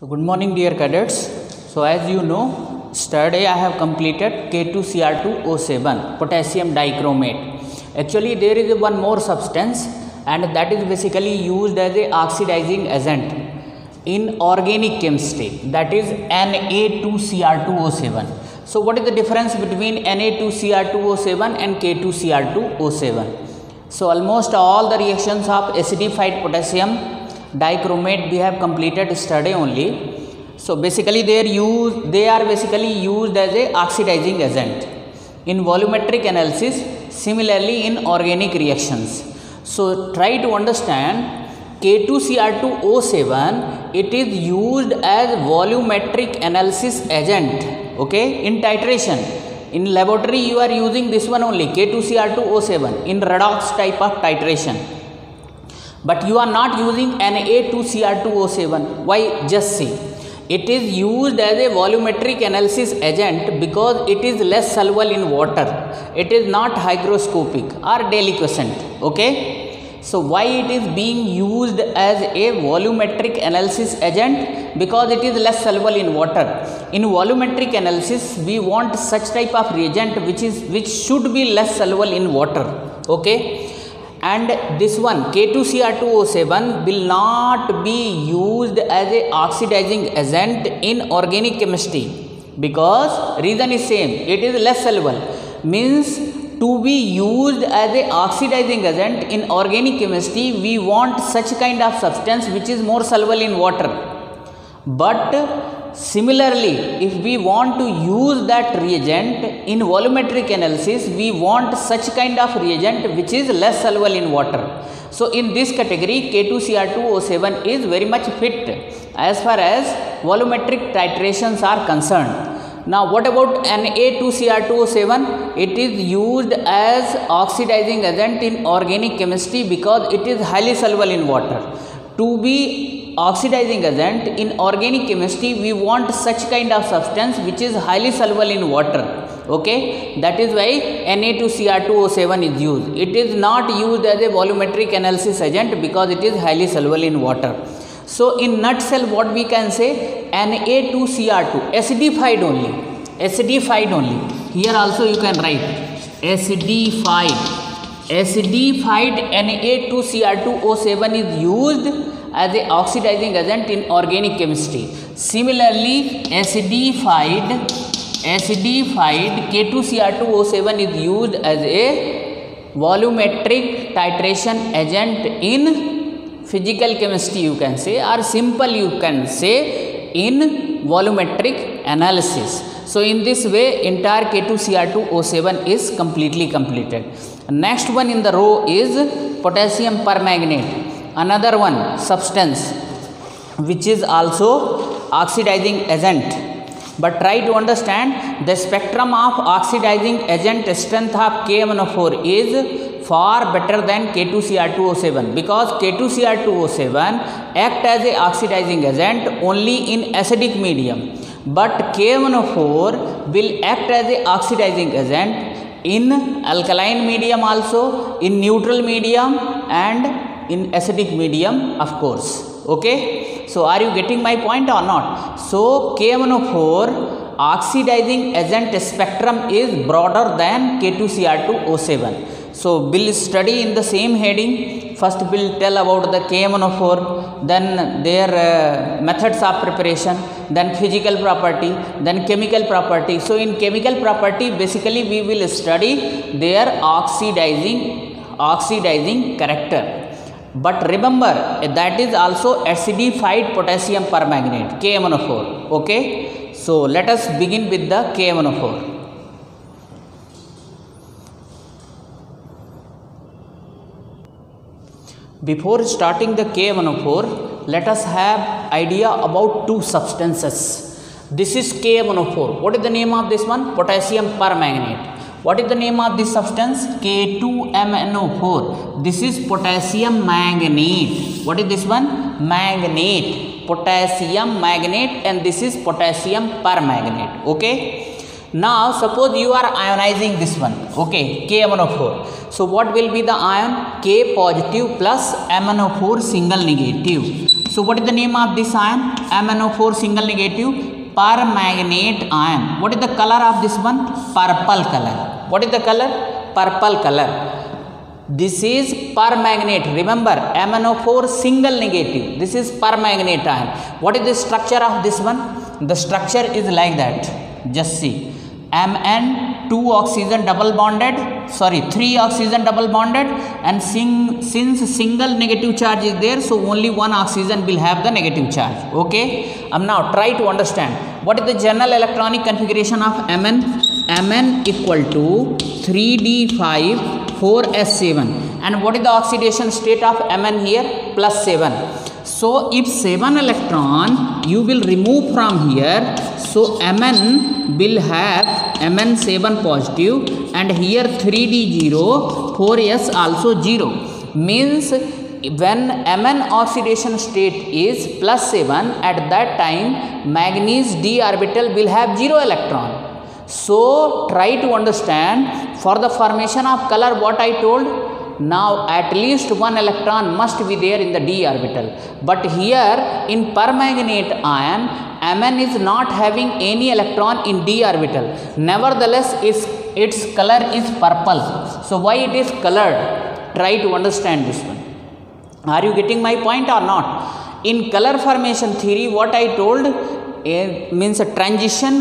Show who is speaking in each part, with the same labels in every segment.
Speaker 1: So good morning dear cadets. So as you know, yesterday I have completed K2Cr2O7 potassium dichromate. Actually there is one more substance and that is basically used as a oxidizing agent in organic chemistry, that is Na2Cr2O7. So what is the difference between Na2Cr2O7 and K2Cr2O7? So almost all the reactions of acidified potassium dichromate we have completed yesterday only. So basically they are basically used as a oxidizing agent in volumetric analysis, similarly in organic reactions. So try to understand K2Cr2O7, it is used as volumetric analysis agent, okay, in titration. In laboratory you are using this one only, K2Cr2O7 in redox type of titration. But you are not using Na2Cr2O7. Why? Just see. It is used as a volumetric analysis agent because it is less soluble in water. It is not hygroscopic or deliquescent. Okay. So why it is being used as a volumetric analysis agent? Because it is less soluble in water. In volumetric analysis, we want such type of reagent which should be less soluble in water. Okay. And this one K2Cr2O7 will not be used as a oxidizing agent in organic chemistry because reason is same, it is less soluble. Means to be used as a oxidizing agent in organic chemistry, we want such kind of substance which is more soluble in water. But similarly, if we want to use that reagent in volumetric analysis, we want such kind of reagent which is less soluble in water. So in this category, K2Cr2O7 is very much fit as far as volumetric titrations are concerned. Now what about Na2Cr2O7? It is used as oxidizing agent in organic chemistry because it is highly soluble in water. To be oxidizing agent in organic chemistry, we want such kind of substance which is highly soluble in water. Okay, that is why Na2Cr2O7 is used. It is not used as a volumetric analysis agent because it is highly soluble in water. So in nutshell, what we can say, Na2Cr2 acidified only. Here also you can write acidified Na2Cr2O7 is used as a oxidizing agent in organic chemistry. Similarly, acidified K2Cr2O7 is used as a volumetric titration agent in physical chemistry, you can say, or simple you can say in volumetric analysis. So in this way, entire K2Cr2O7 is completely completed. Next one in the row is potassium permanganate. Another one substance which is also oxidizing agent, but try to understand the spectrum of oxidizing agent strength of KMnO4 is far better than K2Cr2O7 because K2Cr2O7 act as a oxidizing agent only in acidic medium, but KMnO4 will act as a oxidizing agent in alkaline medium also, in neutral medium and in acidic medium, of course. Okay, so are you getting my point or not? So KMnO4 oxidizing agent spectrum is broader than K2Cr2O7. So we'll study in the same heading. First we'll tell about the KMnO4, then their methods of preparation, then physical property, then chemical property. So in chemical property, basically we will study their oxidizing character. But remember, that is also acidified potassium permanganate, KMnO4. Okay, so let us begin with the KMnO4. Before starting the KMnO4, let us have idea about two substances. This is KMnO4. What is the name of this one? Potassium permanganate. What is the name of this substance? K2MnO4. This is potassium manganate. What is this one? Manganate. Potassium manganate, and this is potassium permanganate. Okay. Now suppose you are ionizing this one. Okay, KMnO4. So what will be the ion? K positive plus MnO4 single negative. So what is the name of this ion? MnO4 single negative permanganate ion. What is the color of this one? Purple color. What is the color? Purple color. This is permanganate. Remember, MnO4 single negative. This is permanganate ion. What is the structure of this one? The structure is like that. Just see. Mn 2 oxygen double bonded, 3 oxygen double bonded, and since single negative charge is there, so only one oxygen will have the negative charge. Okay. Now try to understand what is the general electronic configuration of Mn. Mn equal to 3d5 4s7, and what is the oxidation state of Mn here? +7. So if 7 electron you will remove from here, so Mn will have Mn7 positive, and here 3d0 4s also 0. Means when Mn oxidation state is +7, at that time manganese d orbital will have 0 electron. So try to understand for the formation of color what I told. Now at least one electron must be there in the d orbital, but here in permanganate ion Mn is not having any electron in d orbital. Nevertheless its color is purple. So why it is colored? Try to understand this one. Are you getting my point or not? In color formation theory, what I told means a transition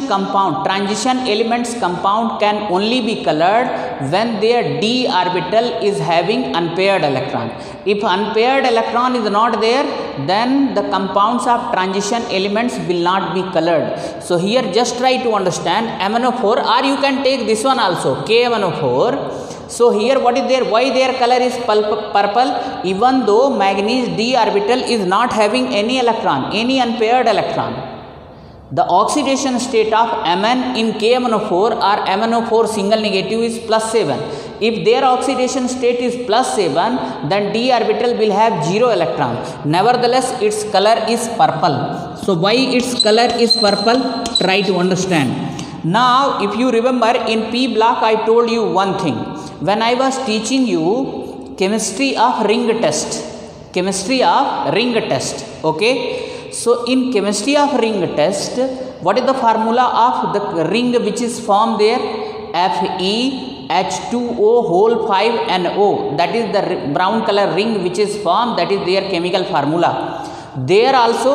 Speaker 1: elements compound can only be colored when their d orbital is having unpaired electron. If unpaired electron is not there, then the compounds of transition elements will not be colored. So here just try to understand MnO4, or you can take this one also, KMnO4. So here what is there? Why their color is purple? Even though manganese d orbital is not having any electron, any unpaired electron. The oxidation state of Mn in KMnO4 or MnO4 single negative is +7. If their oxidation state is +7, then d orbital will have 0 electron. Nevertheless, its color is purple. So why its color is purple? Try to understand. Now, if you remember, in P block I told you one thing. When I was teaching you chemistry of ring test. Okay. So in chemistry of ring test, what is the formula of the ring which is formed there? FeH2O whole 5NO. That is the brown color ring which is formed. That is their chemical formula. There also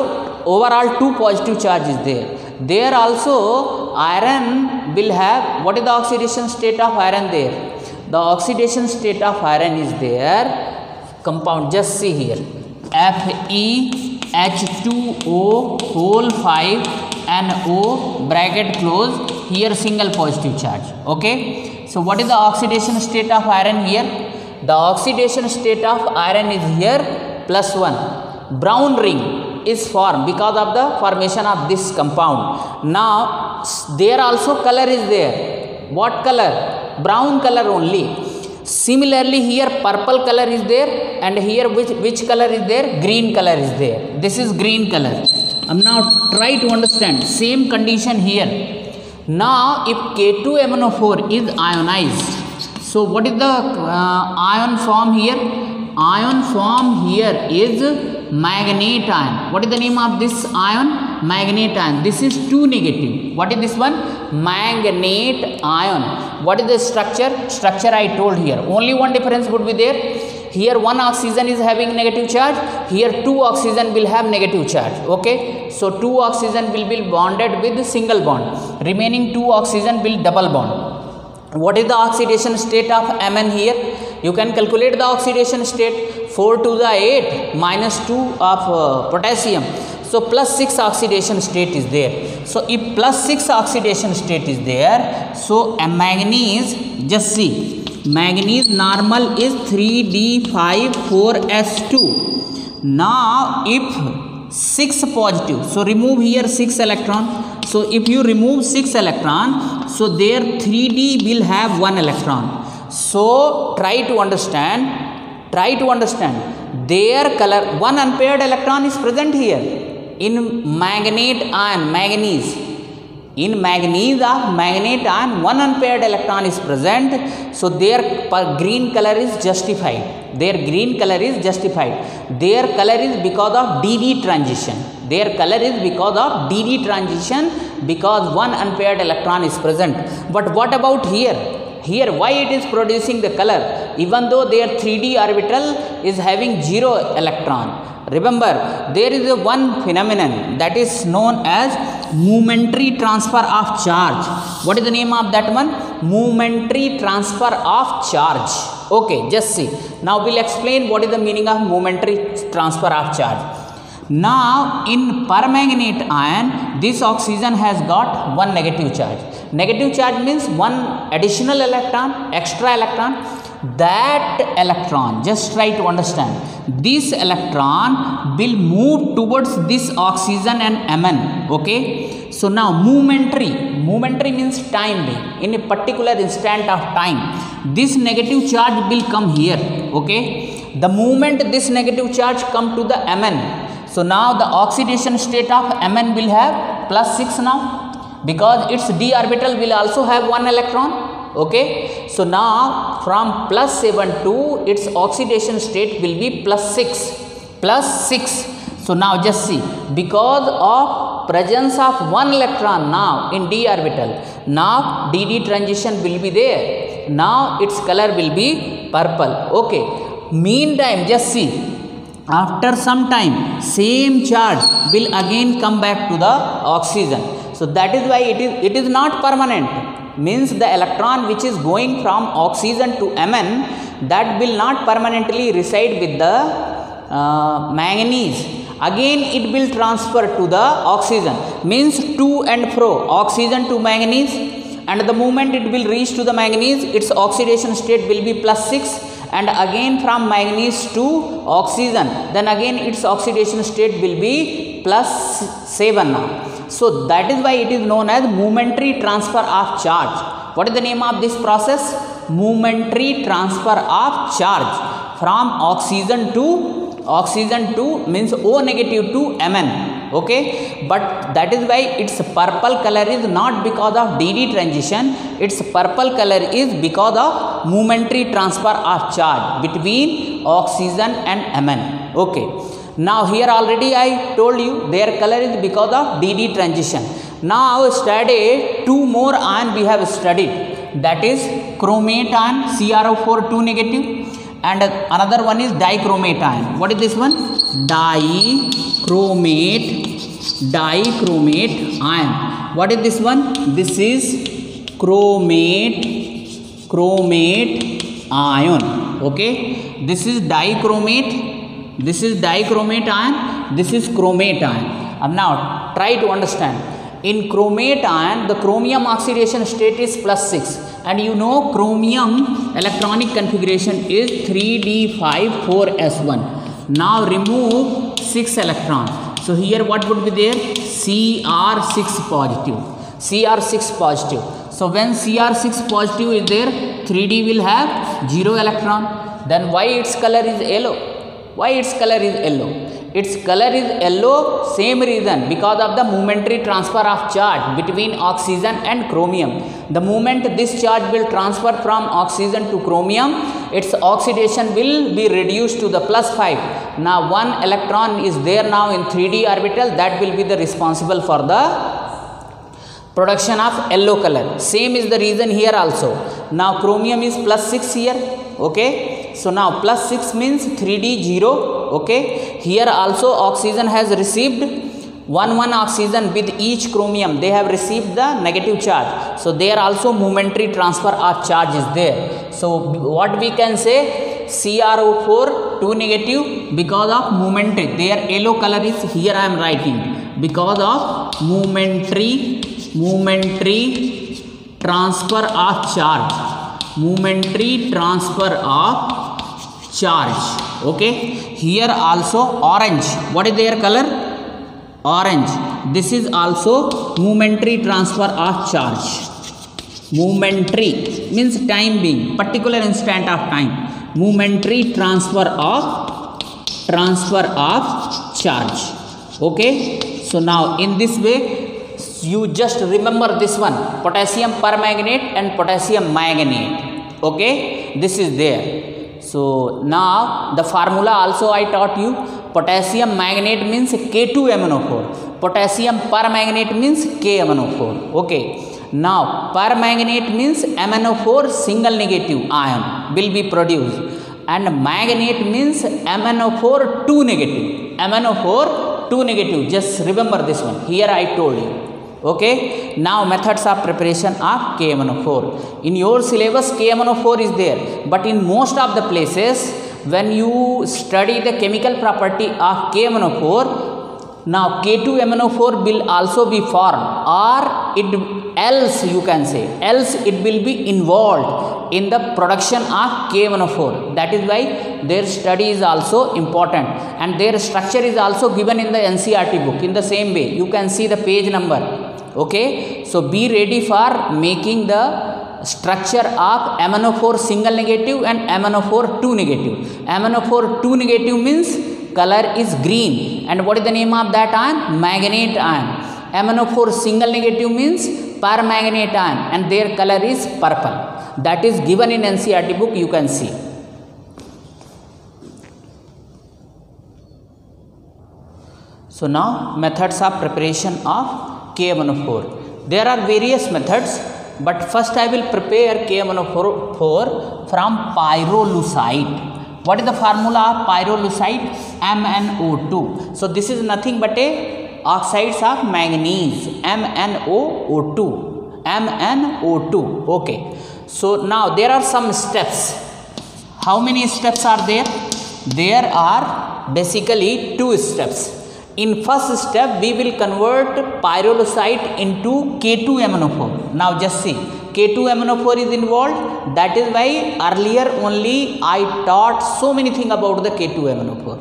Speaker 1: overall 2 positive charge is there. There also iron will have, what is the oxidation state of iron there? The oxidation state of iron is there. Compound, just see here. FeH2O whole 5NO bracket close, here single positive charge. Okay. So what is the oxidation state of iron here? The oxidation state of iron is here +1. Brown ring is formed because of the formation of this compound. Now there also color is there. What color? Brown color only. Similarly here purple color is there, and here which color is there? Green color is there. This is green color. Now try to understand same condition here. Now if K2MnO4 is ionized, so what is the ion form here? Ion form here is manganate ion. What is the name of this ion? Manganate ion. This is 2 negative. What is this one? Manganate ion. What is the structure? Structure I told here. Only one difference would be there. Here 1 oxygen is having negative charge. Here 2 oxygen will have negative charge. Okay. So 2 oxygen will be bonded with single bond. Remaining 2 oxygen will double bond. What is the oxidation state of Mn here? You can calculate the oxidation state. 4 to the 8 minus 2 of potassium. So +6 oxidation state is there. So if +6 oxidation state is there, so manganese, just see, manganese normal is 3d5 4s2. Now if 6 positive, so remove here 6 electron. So if you remove 6 electron, so there 3d will have 1 electron. So try to understand their color. 1 unpaired electron is present here in manganate ion, manganese. In manganese of magnet ion, one unpaired electron is present, so their green color is justified. Their green color is justified. Their color is because of DD transition. Their color is because of DD transition, because one unpaired electron is present. But what about here? Here, why it is producing the color even though their 3D orbital is having 0 electron? Remember, there is a one phenomenon that is known as momentary transfer of charge. What is the name of that one? Momentary transfer of charge. Okay, just see. Now we'll explain what is the meaning of momentary transfer of charge. Now in permanganate ion, this oxygen has got one negative charge. Negative charge means one additional electron, extra electron. That electron, just try to understand, this electron will move towards this oxygen and Mn. Okay, so now momentary means time being, in a particular instant of time, this negative charge will come here. Okay, the moment this negative charge come to the Mn, so now the oxidation state of Mn will have +6 now, because its d orbital will also have one electron. Okay, so now from +7 to its oxidation state will be +6. So now just see, because of presence of one electron now in d orbital, now dd transition will be there. Now its color will be purple. Okay, meantime just see, after some time same charge will again come back to the oxygen. So that is why it is not permanent. Means the electron which is going from oxygen to Mn, that will not permanently reside with the manganese. Again it will transfer to the oxygen, means to and fro, oxygen to manganese, and the moment it will reach to the manganese, its oxidation state will be +6, and again from manganese to oxygen, then again its oxidation state will be +7 now. So that is why it is known as momentary transfer of charge. What is the name of this process? Momentary transfer of charge from oxygen to means O negative to Mn. Okay, but that is why its purple color is not because of DD transition. Its purple color is because of momentary transfer of charge between oxygen and Mn. Okay, now here already I told you their color is because of DD transition. Now study two more ion we have studied, that is chromate ion, CrO4 2 negative, and another one is dichromate ion. What is this one? Dichromate ion. What is this one? This is chromate ion. Okay, this is dichromate ion, this is chromate ion. Now try to understand. In chromate ion, the chromium oxidation state is +6, and you know chromium electronic configuration is 3d5,4s1. Now remove 6 electrons. So here what would be there? Cr6 positive. So when Cr6 positive is there, 3d will have 0 electron. Then why its color is yellow? Its color is yellow, same reason, because of the momentary transfer of charge between oxygen and chromium. The moment this charge will transfer from oxygen to chromium, its oxidation will be reduced to the +5. Now one electron is there now in 3d orbital, that will be the responsible for the production of yellow color. Same is the reason here also. Now chromium is +6 here. Okay, so now +6 means 3d 0. Okay, here also oxygen has received one oxygen with each chromium, they have received the negative charge. So there also momentary transfer of charge is there. So what we can say, CrO4 2 negative because of momentary, their yellow color is here I am writing, because of momentary transfer of charge. Okay, here also orange. What is their color? Orange. This is also momentary transfer of charge. Momentary means time being, particular instant of time. Momentary transfer of charge. Okay, so now in this way, you just remember this one, potassium permanganate and potassium manganate. Okay, this is there. So now the formula also I taught you. Potassium manganate means K2MnO4, potassium permanganate means KMnO4. Okay, now permanganate means MnO4 single negative ion will be produced, and manganate means MnO4 2 negative. MnO4 2 negative, just remember this one, here I told you. Okay, now methods of preparation of KMnO4. In your syllabus KMnO4 is there, but in most of the places when you study the chemical property of KMnO4, now K2MnO4 will also be formed, or else you can say, else it will be involved in the production of KMnO4. That is why their study is also important, and their structure is also given in the NCERT book in the same way. You can see the page number. Okay, so be ready for making the structure of MnO4 single negative and MnO4 2 negative. MnO4 2 negative means color is green, and what is the name of that ion? Manganate ion. MnO4 single negative means permanganate ion, and their color is purple. That is given in NCERT book, you can see. So now methods of preparation of KMnO4. There are various methods, but first I will prepare KMnO4 from pyrolusite. What is the formula of pyrolusite? MnO2. So this is nothing but a oxides of manganese, MnOO2. MnO2. Okay. So now there are some steps. How many steps are there? There are basically 2 steps. In first step, we will convert pyrolusite into K2MnO4. Now just see, K2MnO4 is involved. That is why earlier only I taught so many things about the K2MnO4.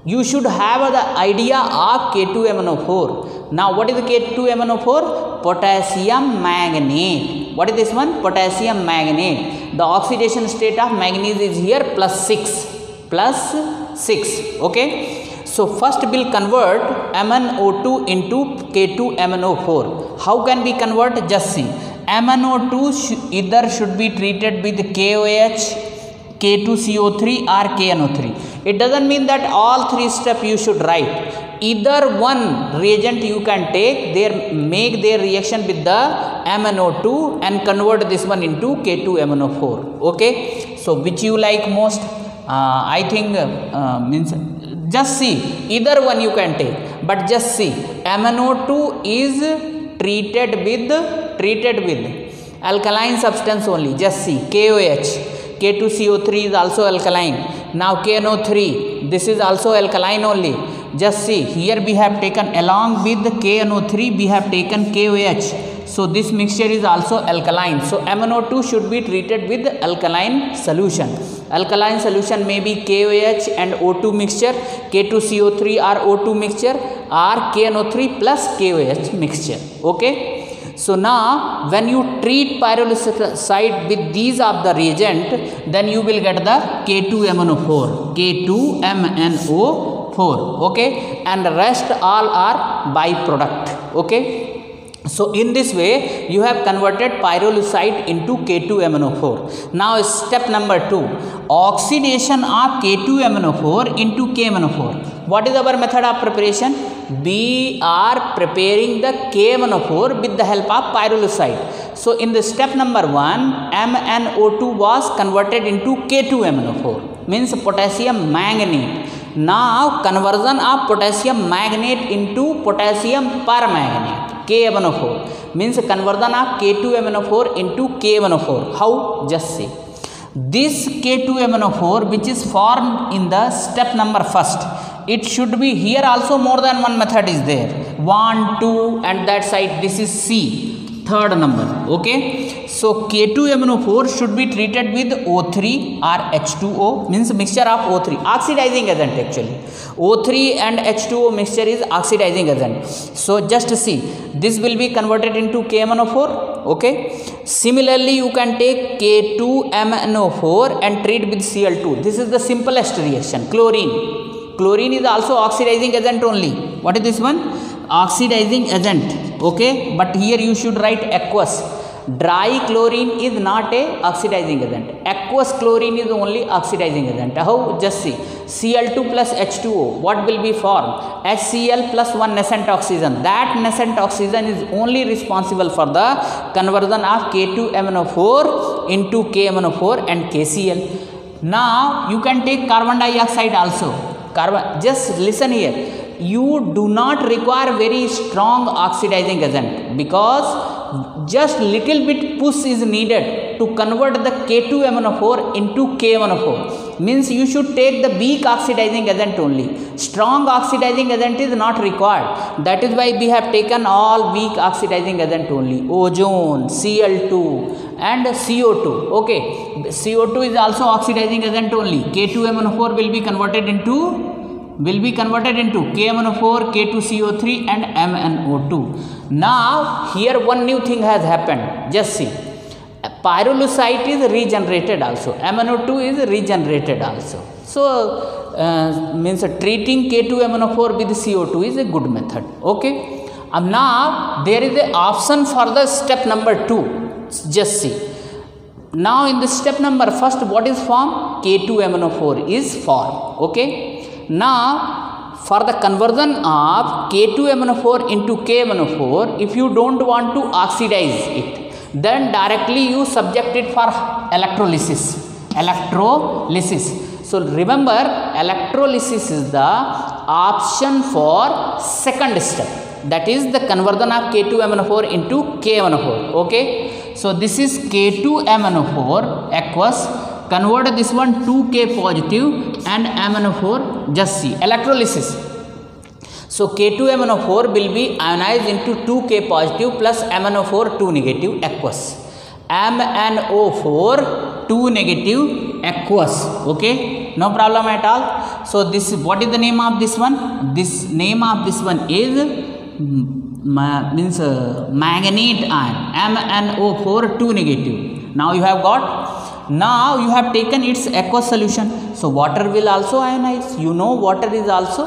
Speaker 1: You should have the idea of K2MnO4. Now what is the K2MnO4? Potassium manganate. What is this one? Potassium manganate. The oxidation state of manganese is here +6. Okay. So first we'll convert MnO2 into K2MnO4. How can we convert? Just see. MnO2 either should be treated with KOH, K2CO3 or KNO3. It doesn't mean that all 3 steps you should write. Either one reagent you can take, make their reaction with the MnO2 and convert this one into K2MnO4. Okay. So which you like most? I think means just see, either one you can take, but just see, MnO2 is treated with alkaline substance only. Just see, KOH, K2CO3 is also alkaline. Now KNO3, this is also alkaline only. Just see, here we have taken along with the KNO3, we have taken KOH. So this mixture is also alkaline. So MnO2 should be treated with alkaline solution. Alkaline solution may be KOH and O2 mixture, K2CO3 or O2 mixture, or KNO3 plus KOH mixture. Okay. So now when you treat pyrolusite with these of the reagent, then you will get the K2MnO4. K2MnO4. Okay. And rest all are byproduct. Okay. So in this way you have converted pyrolusite into K2MnO4. Now step number 2, oxidation of K2MnO4 into KMnO4. What is our method of preparation? We are preparing the KMnO4 with the help of pyrolusite. So in the step number 1, MnO2 was converted into K2MnO4, means potassium manganate. Now conversion of potassium manganate into potassium permanganate, KMnO4, means conversion of K2MnO4 into KMnO4. How? Just see. This K2MnO4 which is formed in the step number 1st, it should be here also more than one method is there. 1, 2 and that side this is C, 3rd number. Okay. So K2MnO4 should be treated with O3 or H2O, means mixture of O3, oxidizing agent actually. O3 and H2O mixture is oxidizing agent. So just see, this will be converted into KMnO4. Okay. Similarly, you can take K2MnO4 and treat with Cl2. This is the simplest reaction. Chlorine. Chlorine is also oxidizing agent only. What is this one? Oxidizing agent. okay, but here you should write aqueous. Dry chlorine is not a oxidizing agent. Aqueous chlorine is only oxidizing agent. How? Just see. Cl2 plus H2O. What will be formed? HCl plus one nascent oxygen. That nascent oxygen is only responsible for the conversion of K2MnO4 into KMnO4 and KCl. Now you can take carbon dioxide also. Just listen here. You do not require very strong oxidizing agent, because just little bit push is needed to convert the K2MnO4 into KMnO4. Means you should take the weak oxidizing agent only. Strong oxidizing agent is not required. That is why we have taken all weak oxidizing agent only. Ozone, Cl2 and CO2. Okay, CO2 is also oxidizing agent only. K2MnO4 will be converted into KMnO4, K2CO3 and MnO2. Now here one new thing has happened. Just see. Pyrolusite is regenerated also. MnO2 is regenerated also. So means treating K2MnO4 with CO2 is a good method. Okay. Now there is an option for the step number 2. Just see. Now in the step number first, what is formed? K2MnO4 is formed. Okay. Now for the conversion of K2MnO4 into KMnO4, if you don't want to oxidize it, then directly you subject it for electrolysis. So remember, electrolysis is the option for second step. That is the conversion of K2MnO4 into KMnO4. Okay. So this is K2MnO4 aqueous. Convert this one 2K positive and MnO4. Just see electrolysis. So K2MnO4 will be ionized into 2K positive plus MnO4 2 negative aqueous. MnO4 2 negative aqueous. Okay, no problem at all. So this, what is the name of this one? This name of this one is means manganate ion. MnO4 2 negative. Now you have got. Now you have taken its aqueous solution. So water will also ionize. You know water is also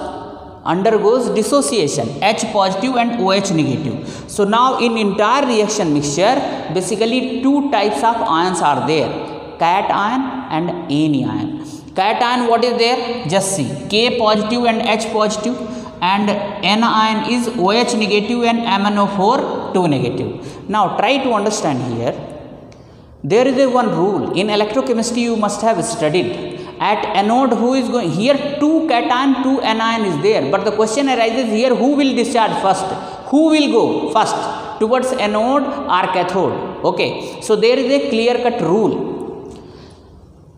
Speaker 1: undergoes dissociation, H positive and OH negative. So now in entire reaction mixture, basically two types of ions are there, cation and anion. Cation, what is there? Just see, K positive and H positive, and anion is OH negative and MnO4 2 negative. Now try to understand here. There is a one rule in electrochemistry you must have studied. At anode, who is going here? 2 cation, 2 anion is there, but the question arises here: who will discharge first? Who will go first towards anode or cathode? Okay, so there is a clear-cut rule.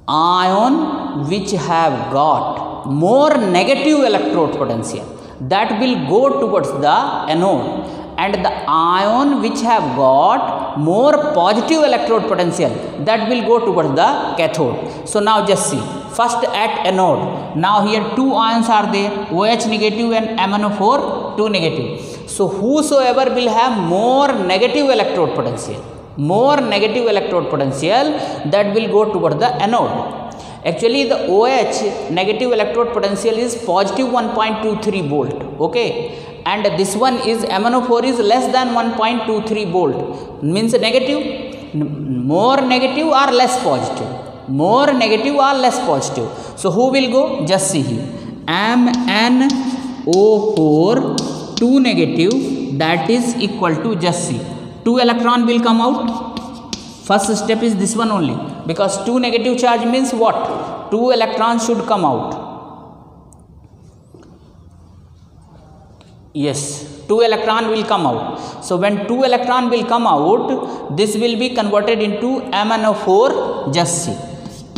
Speaker 1: Ion which have got more negative electrode potential, that will go towards the anode, and the ion which have got more positive electrode potential, that will go towards the cathode. So now just see, first at anode, now here two ions are there, OH negative and MnO4 2 negative. So whosoever will have more negative electrode potential, that will go towards the anode. Actually the OH negative electrode potential is positive 1.23 volt. Okay, and this one is MnO4 is less than 1.23 volt, means negative, more negative or less positive, more negative or less positive. So who will go? Just see here, MnO4 2 negative, that is equal to, just see, 2 electron will come out. First step is this one only, because 2 negative charge means what? 2 electrons should come out. Yes, 2 electron will come out. So when 2 electron will come out, this will be converted into MnO4. Just see,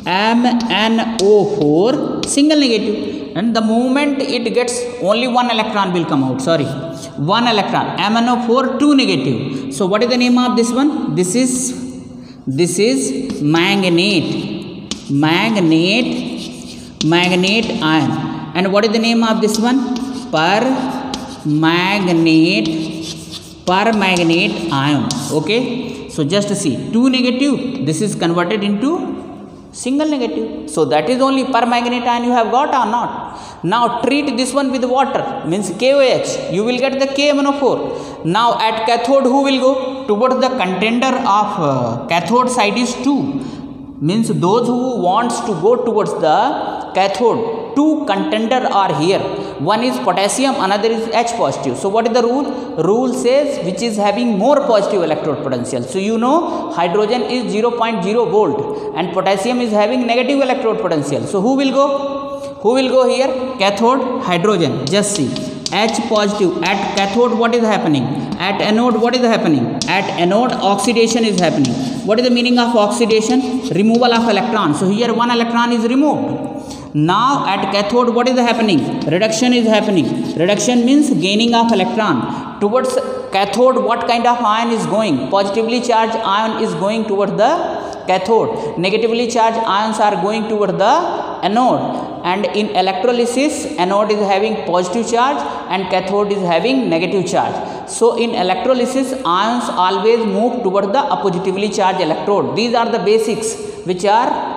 Speaker 1: MnO4 single negative, and the moment it gets, only 1 electron will come out. Sorry, 1 electron. MnO4 2 negative. So what is the name of this one? This is manganate ion. And what is the name of this one? permanganate ion. Okay, so just see, 2 negative, this is converted into single negative. So that is only permanganate ion you have got or not. Now treat this one with water, means KOH, you will get the KMnO4. Now at cathode who will go? Towards the contender of cathode side is 2, means those who wants to go towards the cathode, 2 contender are here. One is potassium, another is H positive. So what is the rule? Rule says which is having more positive electrode potential. So you know hydrogen is 0.0 volt and potassium is having negative electrode potential. So who will go? Who will go here? Cathode, hydrogen. Just see, H positive at cathode, what is happening? At anode, what is happening? At anode, oxidation is happening. What is the meaning of oxidation? Removal of electron. So here one electron is removed. Now at cathode, what is happening? Reduction is happening. Reduction means gaining of electron. Towards cathode, what kind of ion is going? Positively charged ion is going towards the cathode. Negatively charged ions are going towards the anode. And in electrolysis, anode is having positive charge and cathode is having negative charge. So in electrolysis, ions always move towards the positively charged electrode. These are the basics which are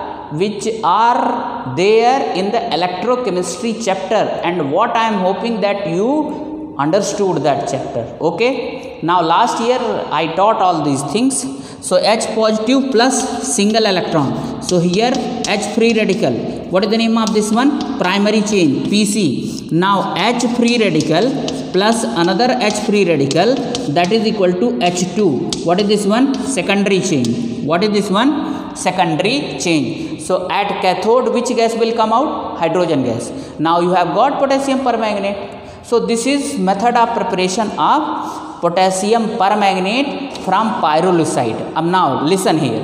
Speaker 1: there in the electrochemistry chapter, and what I am hoping that you understood that chapter. Okay, now last year I taught all these things. So H positive plus single electron. So here H free radical, what is the name of this one? Primary chain, PC. Now H free radical plus another H free radical, that is equal to H2. What is this one? Secondary chain. What is this one? Secondary chain. So at cathode, which gas will come out? Hydrogen gas. Now you have got potassium permanganate. So this is method of preparation of potassium permanganate from pyrolusite. Now listen here.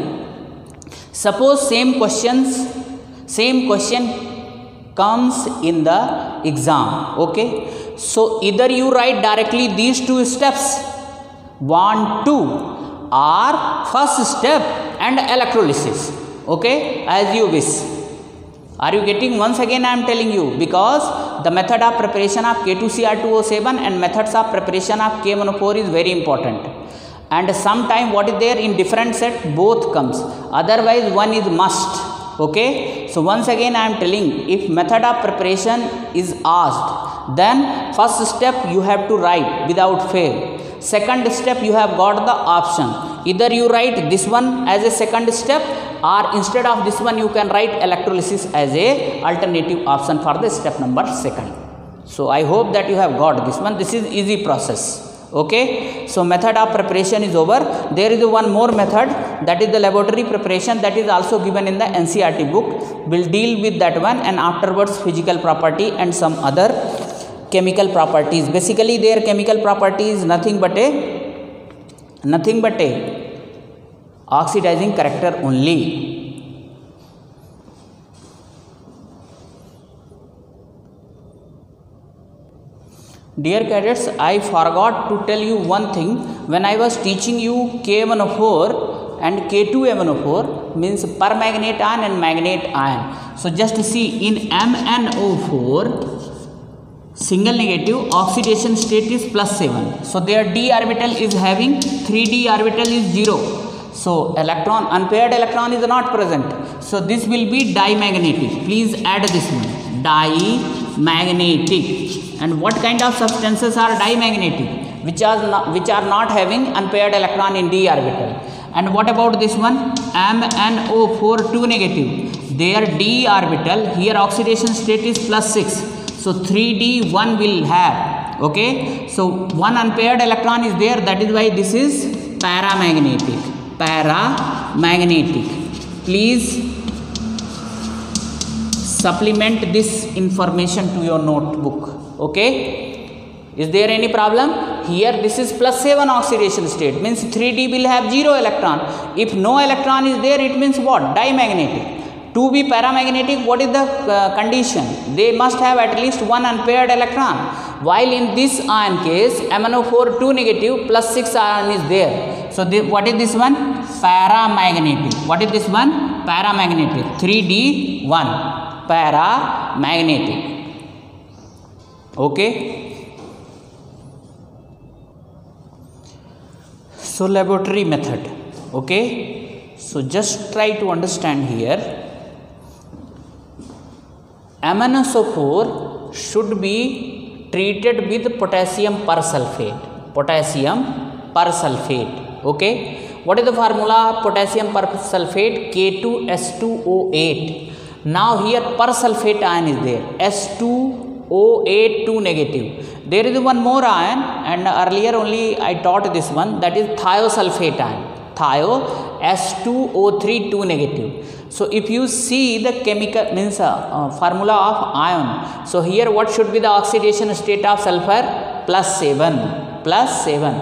Speaker 1: Suppose same question comes in the exam. Okay. So either you write directly these 2 steps, 1, 2, or first step and electrolysis. Okay, as you wish. Are you getting? Once again I am telling you, because the method of preparation of K2Cr2O7 and methods of preparation of KMnO4 is very important. And sometime what is there in different set, both comes. Otherwise one is must. Okay, so once again I am telling, if method of preparation is asked, then first step you have to write without fail. Second step you have got the option, either you write this one as a second step, or instead of this one you can write electrolysis as a alternative option for the step number 2. So I hope that you have got this one. This is easy process. Okay, so method of preparation is over. There is one more method, that is the laboratory preparation, that is also given in the NCERT book. We'll deal with that one, and afterwards physical property and some other chemical properties. Basically their chemical property is nothing but a oxidizing character only. Dear cadets, I forgot to tell you one thing. When I was teaching you KMnO4 and K2MnO4, means permanganate ion and manganate ion. So just see, in MnO4, single negative, oxidation state is +7. So their d orbital is having 3d orbital is 0. So unpaired electron is not present. So this will be dimagnetic. Please add this one, dimagnetic. And what kind of substances are dimagnetic? Which are not having unpaired electron in d orbital. And what about this one? MnO4 2 negative. Their d orbital, here oxidation state is +6. So 3d 1 will have. Okay, so one unpaired electron is there, that is why this is paramagnetic. Please supplement this information to your notebook. Okay, is there any problem? Here this is +7 oxidation state, means 3d will have 0 electron. If no electron is there, it means what? Dimagnetic. To be paramagnetic, what is the condition? They must have at least one unpaired electron. While in this ion case, MnO4 2 negative +6 ion is there. So what is this one? Paramagnetic. What is this one? Paramagnetic. 3d1. Paramagnetic. Okay. So laboratory method. Okay. So just try to understand here. MnSO4 should be treated with potassium persulfate. Potassium persulfate. Okay. What is the formula of potassium persulfate? K2S2O8. Now here persulfate ion is there. S2O8 2 negative. There is one more ion, and earlier only I taught this one, that is thiosulfate ion. Thio S2O3 2 negative. So if you see the chemical means formula of ion, so here what should be the oxidation state of sulfur? +7,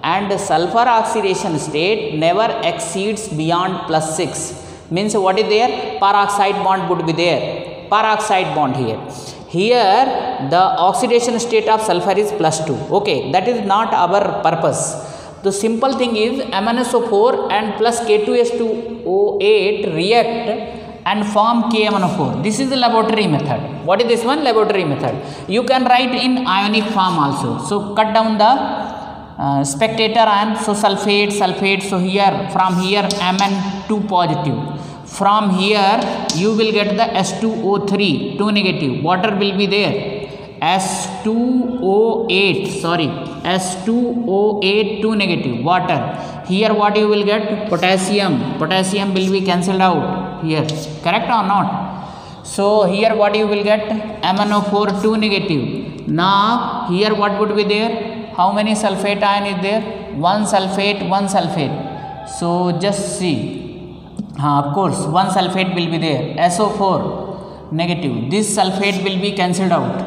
Speaker 1: and sulfur oxidation state never exceeds beyond +6. Means what is there? Peroxide bond would be there. Peroxide bond here. Here the oxidation state of sulfur is +2. Okay, that is not our purpose. The simple thing is MnSO4 and plus K2S2O8 react and form KMnO4. This is the laboratory method. What is this one? Laboratory method. You can write in ionic form also. So cut down the spectator ion. So sulfate. So here from here Mn2 positive. From here you will get the S2O3 2 negative. Water will be there. S2O8 2 negative. Water. Here what you will get? Potassium will be cancelled out here. Correct or not? So here what you will get? MnO4 2 negative. Now here what would be there? How many sulfate ion is there? One sulfate. So just see. Of course one sulfate will be there. SO4 negative. This sulfate will be cancelled out.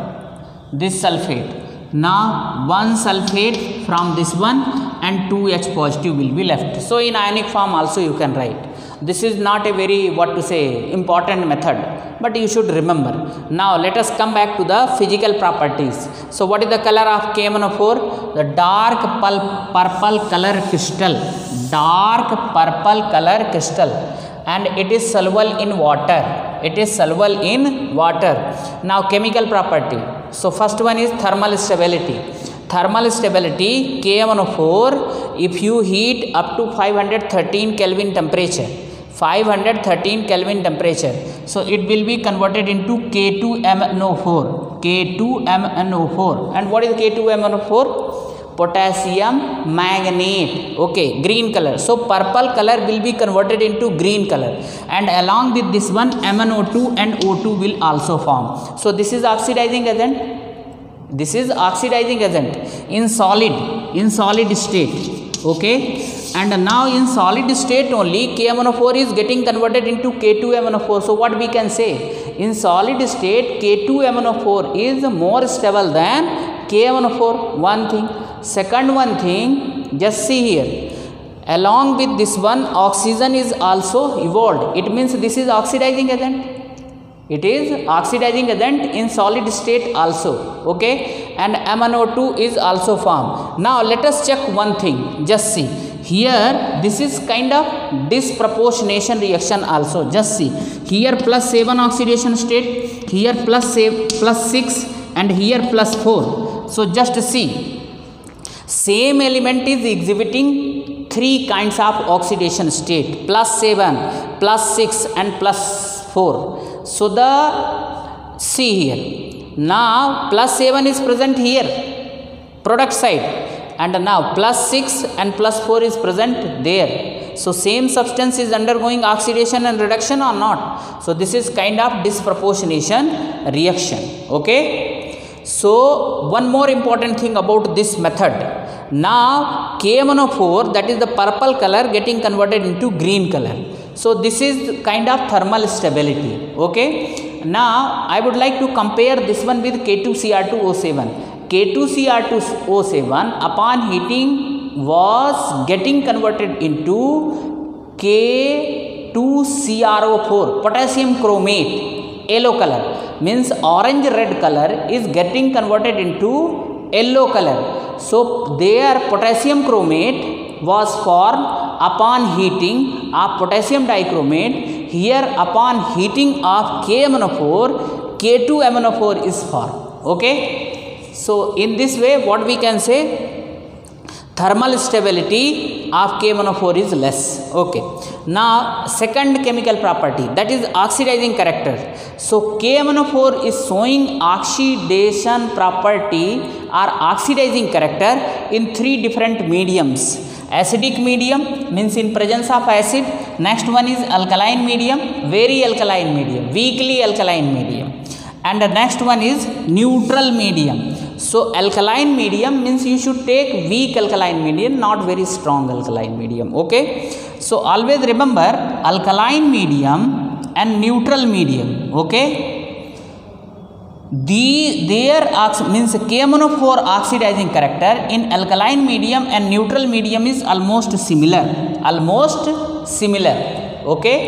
Speaker 1: This sulfate. Now one sulfate from this one and 2H positive will be left. So in ionic form also you can write. This is not a very important method, but you should remember. Now let us come back to the physical properties. So what is the color of KMnO4? The dark purple color crystal. And it is soluble in water. Now chemical property. So first one is thermal stability. KMnO4, if you heat up to 513 Kelvin temperature, so it will be converted into K2MnO4. And what is K2MnO4? Potassium magnate. Okay, green color. So purple color will be converted into green color, and along with this one MnO2 and O2 will also form. So this is oxidizing agent. In solid state. Okay, and now in solid state only KMnO4 is getting converted into K2MnO4. So what we can say? In solid state K2MnO4 is more stable than KMnO4. One thing. Second one thing, just see here. Along with this one, oxygen is also evolved. It means this is oxidizing agent. It is oxidizing agent in solid state also. Okay, and MnO2 is also formed. Now let us check one thing. Just see here. This is kind of disproportionation reaction also. Just see here +7 oxidation state. Here +6 and here +4. So just see. Same element is exhibiting 3 kinds of oxidation state: +7, +6 and +4. So see here. Now +7 is present here, product side, and now +6 and +4 is present there. So same substance is undergoing oxidation and reduction or not? So this is kind of disproportionation reaction. Okay. So one more important thing about this method. Now KMnO4, that is the purple color, getting converted into green color. So this is kind of thermal stability. Okay. Now I would like to compare this one with K2Cr2O7. K2Cr2O7 upon heating was getting converted into K2CrO4, potassium chromate, yellow color. Means orange red color is getting converted into yellow color. So their potassium chromate was formed upon heating of potassium dichromate. Here upon heating of KMnO4, K2MnO4 is formed. Okay. So in this way what we can say? Thermal stability of KMnO4 is less. Okay, now second chemical property, that is oxidizing character. So KMnO4 is showing oxidation property or oxidizing character in 3 different mediums. Acidic medium means in presence of acid. Next one is alkaline medium, very alkaline medium, weakly alkaline medium, and the next one is neutral medium. So alkaline medium means you should take weak alkaline medium, not very strong alkaline medium. Okay, so always remember alkaline medium and neutral medium. Okay, their means KMnO4 oxidizing character in alkaline medium and neutral medium is almost similar. Okay,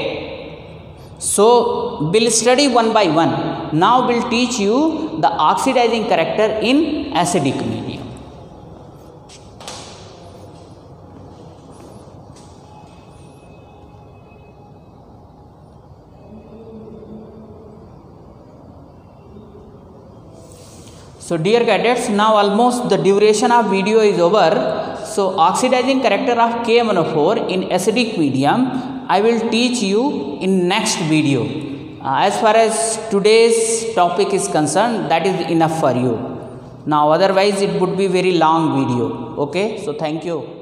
Speaker 1: so we'll study one by one. Now we'll teach you the oxidizing character in acidic medium. So dear cadets, now almost the duration of video is over. So oxidizing character of KMnO4 in acidic medium I will teach you in next video. As far as today's topic is concerned, that is enough for you. Now otherwise it would be very long video. Okay, so thank you.